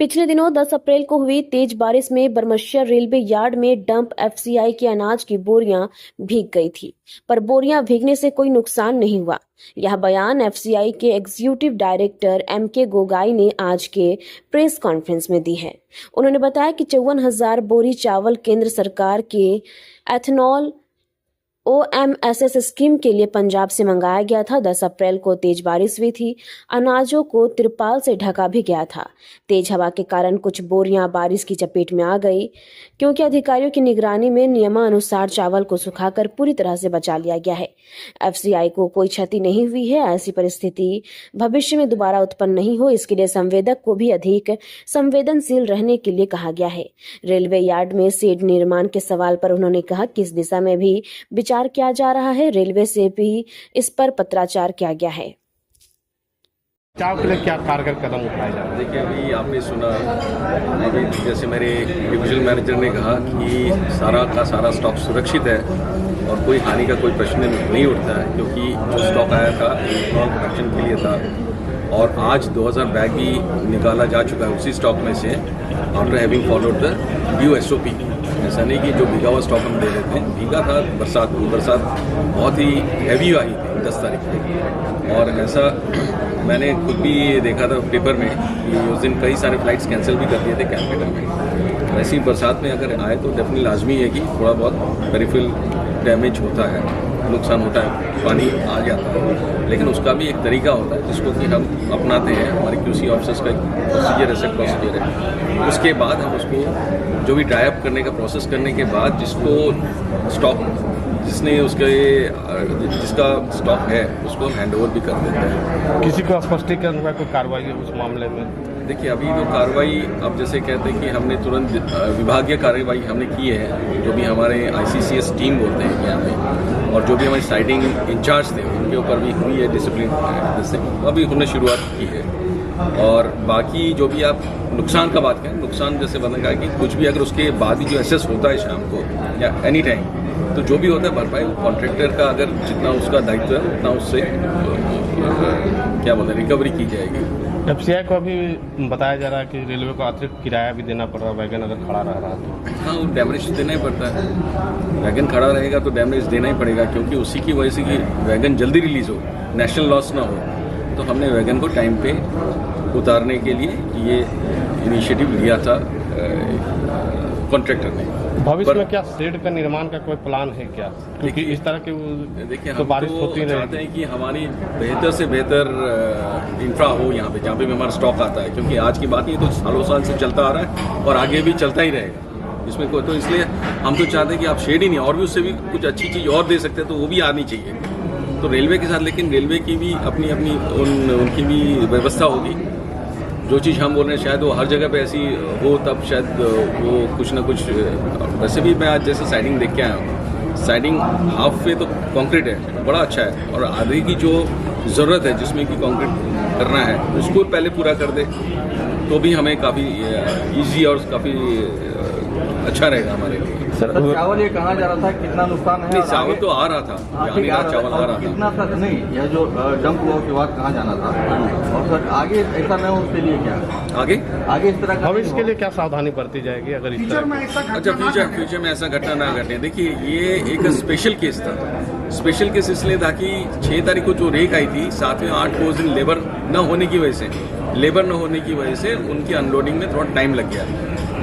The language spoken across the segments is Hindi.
पिछले दिनों 10 अप्रैल को हुई तेज बारिश में बरमशिया रेलवे यार्ड में डंप एफसीआई के अनाज की बोरियां भीग गई थी, पर बोरियां भीगने से कोई नुकसान नहीं हुआ। यह बयान एफसीआई के एग्जीक्यूटिव डायरेक्टर एमके गोगाई ने आज के प्रेस कॉन्फ्रेंस में दी है। उन्होंने बताया कि 54,000 बोरी चावल केंद्र सरकार के एथेनॉल OMSS स्कीम के लिए पंजाब से मंगाया गया था। 10 अप्रैल को तेज बारिश हुई थी। अनाजों को तिरपाल से ढका भी गया था। तेज हवा के कारण कुछ बोरियां बारिश की चपेट में आ गई, क्योंकि अधिकारियों की निगरानी में नियमानुसार चावल को सुखाकर पूरी तरह से बचा लिया गया है। एफसीआई को कोई क्षति नहीं हुई है। ऐसी परिस्थिति भविष्य में दोबारा उत्पन्न नहीं हो, इसके लिए संवेदक को भी अधिक संवेदनशील रहने के लिए कहा गया है। रेलवे यार्ड में शेड निर्माण के सवाल पर उन्होंने कहा कि इस दिशा में भी विचार किया जा रहा है। रेलवे से भी इस पर पत्राचार किया गया है। बचाव के लिए क्या कारगर कदम उठाए जा रहे हैं? देखिए, अभी आपने सुना, अभी जैसे मेरे डिविजनल मैनेजर ने कहा कि सारा का सारा स्टॉक सुरक्षित है और कोई हानि का कोई प्रश्न नहीं उठता है, क्योंकि जो स्टॉक आया था प्रोडक्शन के लिए था और आज 2000 बैग भी निकाला जा चुका है उसी स्टॉक में से, after having followed the due SOP। ऐसा नहीं कि जो भीगा हुआ स्टॉक हम दे रहे थे, भीगा था, बरसात बहुत ही हैवी आई थी 10 तारीख को, और ऐसा मैंने खुद भी देखा था पेपर में कि उस दिन कई सारे फ्लाइट्स कैंसिल भी कर दिए थे कैलकाटा में। ऐसी बरसात में अगर आए तो डेफिनेटली लाजमी है कि थोड़ा बहुत पेरिफेरल डैमेज होता है, नुकसान होता है, पानी आ जाता है, लेकिन उसका भी एक तरीका होता है जिसको कि हम अपनाते हैं। हमारे QC ऑफिसर्स का एक प्रोसीजर है, सेट प्रोसीजर है। उसके बाद हम उसको जो भी ड्राई अप करने का प्रोसेस करने के बाद जिसको स्टॉक जिसका स्टॉक है उसको हैंड ओवर भी कर देते हैं। किसी को स्पष्टीकरण हुआ कोई कार्रवाई है उस मामले में? देखिए, अभी तो कार्रवाई, अब जैसे कहते हैं कि हमने तुरंत विभागीय कार्रवाई हमने की है, जो भी हमारे ICCS टीम बोलते हैं यहाँ पे, और जो भी हमारे साइडिंग इंचार्ज थे उनके ऊपर भी हुई है डिसिप्लिन, जैसे अभी हमने शुरुआत की है। और बाकी जो भी आप नुकसान का बात करें, नुकसान जैसे बनेगा कि कुछ भी अगर उसके बाद ही जो एसेस होता है शाम को या एनी टाइम, तो जो भी होता है भरपाई कॉन्ट्रैक्टर का अगर जितना उसका दायित्व है उतना उससे क्या बोलते हैं रिकवरी की जाएगी। एफसीआई को अभी बताया जा रहा है कि रेलवे को अतिरिक्त किराया भी देना पड़ रहा है वैगन अगर खड़ा रह रहा तो। हाँ, वो डैमेज देना ही पड़ता है। वैगन खड़ा रहेगा तो डैमेज देना ही पड़ेगा, क्योंकि उसी की वजह से कि वैगन जल्दी रिलीज हो, नेशनल लॉस ना हो, तो हमने वैगन को टाइम पे उतारने के लिए ये इनिशिएटिव लिया था कॉन्ट्रैक्टर ने। भविष्य में क्या शेड का निर्माण का कोई प्लान है क्या? क्योंकि इस तरह के देखिए, तो बारिश होती हम चाहते हैं कि हमारी बेहतर से बेहतर इंफ्रा हो यहाँ पे, जहाँ पे भी हमारा स्टॉक आता है, क्योंकि आज की बात नहीं, तो सालों साल से चलता आ रहा है और आगे भी चलता ही रहेगा इसमें कोई, तो इसलिए हम तो चाहते हैं कि आप शेड ही नहीं, और भी उससे भी कुछ अच्छी चीज़ और दे सकते हैं, तो वो भी आनी चाहिए। तो रेलवे के साथ, लेकिन रेलवे की भी अपनी उनकी भी व्यवस्था होगी। जो चीज़ हम बोल रहे हैं शायद वो हर जगह पे ऐसी हो, तब शायद वो कुछ ना कुछ। वैसे भी मैं आज जैसे साइडिंग देख के आया हूँ, साइडिंग हाफ वे तो कंक्रीट है, बड़ा अच्छा है, और आगे की जो ज़रूरत है जिसमें कि कंक्रीट करना है उसको पहले पूरा कर दे तो भी हमें काफ़ी ईजी और काफ़ी अच्छा रहेगा हमारे लिए। सर, चावल ये कहा जा रहा था कितना नुकसान है? नहीं, चावल तो आ रहा था, चावल आ रहा था कितना तक नहीं, यह जो डंप हुआ के बाद कहाँ जाना था, और सर आगे ऐसा न हो उसके लिए क्या आगे इस तरह का भविष्य के लिए क्या सावधानी बरती जाएगी अगर इस तरह फ्यूचर में ऐसा घटना ना घटे? देखिए, ये एक स्पेशल केस था। स्पेशल केस इसलिए था कि 6 तारीख को जो रेक आई थी, 7वें 8 को उस दिन लेबर न होने की वजह से उनकी अनलोडिंग में थोड़ा टाइम लग गया,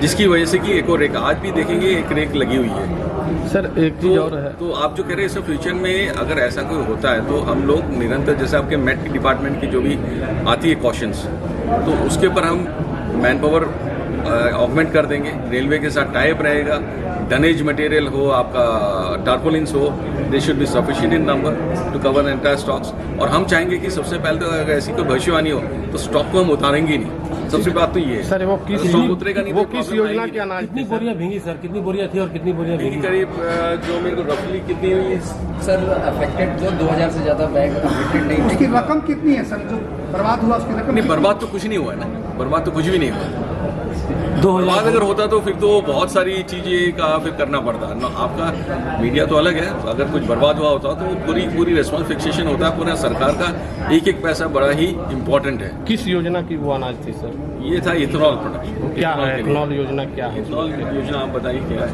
जिसकी वजह से कि एक और रेक, आज भी देखेंगे एक रेक लगी हुई है। सर, एक चीज़ और है, तो आप जो कह रहे हैं सर, फ्यूचर में अगर ऐसा कोई होता है तो हम लोग निरंतर, जैसे आपके मेट डिपार्टमेंट की जो भी आती है क्वेश्चंस, तो उसके ऊपर हम मैन पावर ऑगमेंट कर देंगे। रेलवे के साथ टाइप रहेगा, डनेज मटेरियल हो, आपका टार्पोलिन्स हो, they should be sufficient in number two cover entire stocks. और हम चाहेंगे कि सबसे पहले तो अगर ऐसी कोई भविष्यवाणी हो तो स्टॉक को हम उतारेंगे ही नहीं। सबसे बात तो ये है सर, वो किस उतरेगा नहीं, वो किस योजना के अनाज? कितनी बोरियां भीगी सर? कितनी बोरियां थी और कितनी बोरियां भीगी? करीब जो मेरे को रफली कितनी हुई सर अफेक्टेड जो 2000 से ज़्यादा बैग अफेक्टेड नहीं। उसकी रकम कितनी है सर जो बर्बाद हुआ? उसकी रकम नहीं, बर्बाद तो कुछ नहीं हुआ है ना, बर्बाद तो कुछ भी नहीं हुआ। बर्बाद अगर होता तो फिर तो बहुत सारी चीजें का फिर करना पड़ता ना। आपका मीडिया तो अलग है, अगर कुछ बर्बाद हुआ होता तो पूरी रिस्पॉन्स फिक्सेशन होता है। पूरा सरकार का एक पैसा बड़ा ही इम्पोर्टेंट है। किस योजना की वो अनाज थी सर? ये था इथेनॉल प्रोडक्शन। क्या है इथेनॉल योजना, क्या है? इथेनॉल योजना आप बताइए क्या है?